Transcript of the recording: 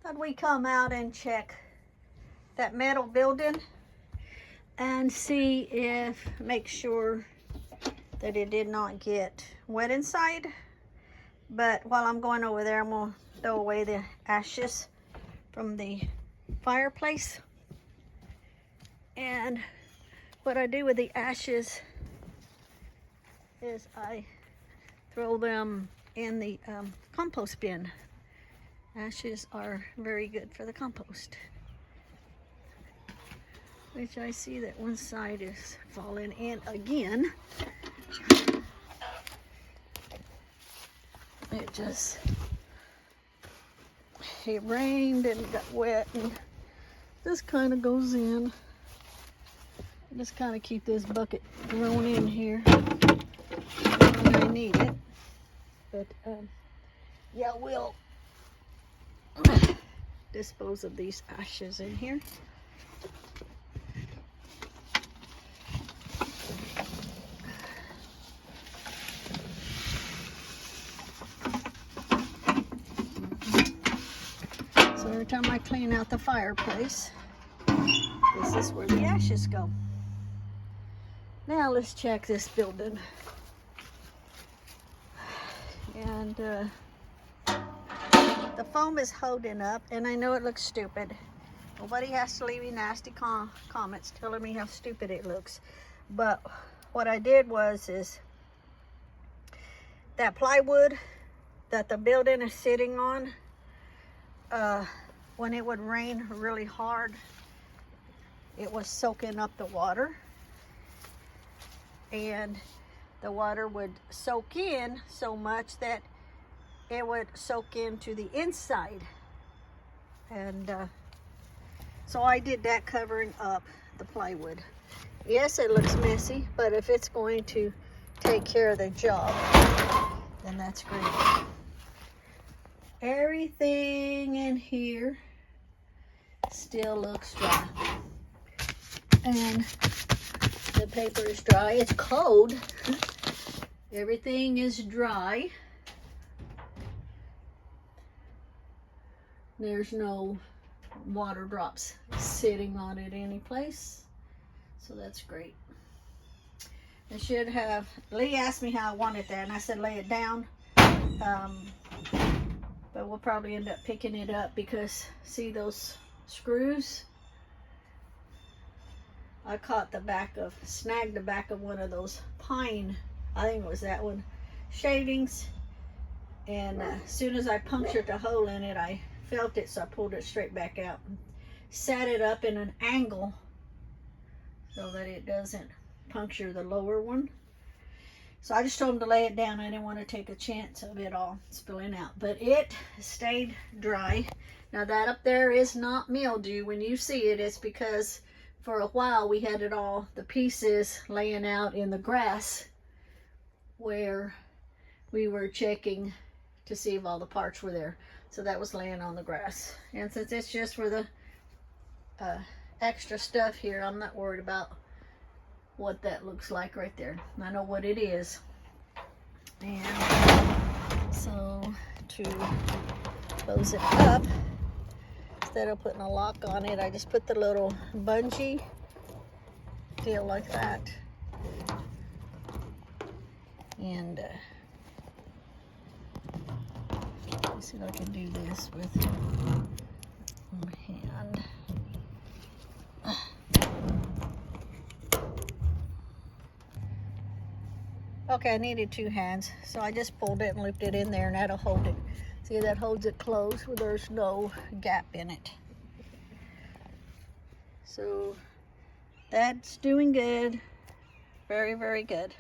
Thought we come out and check that metal building and see if, make sure that it did not get wet inside. But while I'm going over there, I'm gonna throw away the ashes from the fireplace. And what I do with the ashes is I throw them in the compost bin. Ashes are very good for the compost. Which I see that one side is falling in again. It rained and got wet, and this kind of goes in. Just kind of keep this bucket thrown in here when I need it. But yeah, we'll dispose of these ashes in here. So every time I clean out the fireplace, this is where the ashes go. Now let's check this building. And the foam is holding up, and I know it looks stupid. Nobody has to leave me nasty comments telling me how stupid it looks. But what I did is that plywood that the building is sitting on, when it would rain really hard, it was soaking up the water. And the water would soak in so much that it would soak into the inside. And so I did that, covering up the plywood. Yes, it looks messy, but if it's going to take care of the job, then that's great. Everything in here still looks dry. And the paper is dry. It's cold. Everything is dry. There's no water drops sitting on it any place. So that's great. I should have, Lee asked me how I wanted that, and I said lay it down. But we'll probably end up picking it up because see those screws? I caught snagged the back of one of those pine, I think it was that one, shavings. And as soon as I punctured the hole in it, I felt it, so I pulled it straight back out and set it up in an angle so that it doesn't puncture the lower one. So I just told him to lay it down. I didn't want to take a chance of it all spilling out, but it stayed dry. Now that up there is not mildew. When you see it, it's because for a while we had it all, the pieces laying out in the grass where we were checking to see if all the parts were there. So that was laying on the grass. And since it's just for the extra stuff here, I'm not worried about what that looks like right there. I know what it is. And so to close it up, instead of putting a lock on it, I just put the little bungee deal like that. And let's see if I can do this with my hand. Okay, I needed two hands, so I just pulled it and looped it in there, and that'll hold it. See, that holds it closed where there's no gap in it. So that's doing good. Very, very good.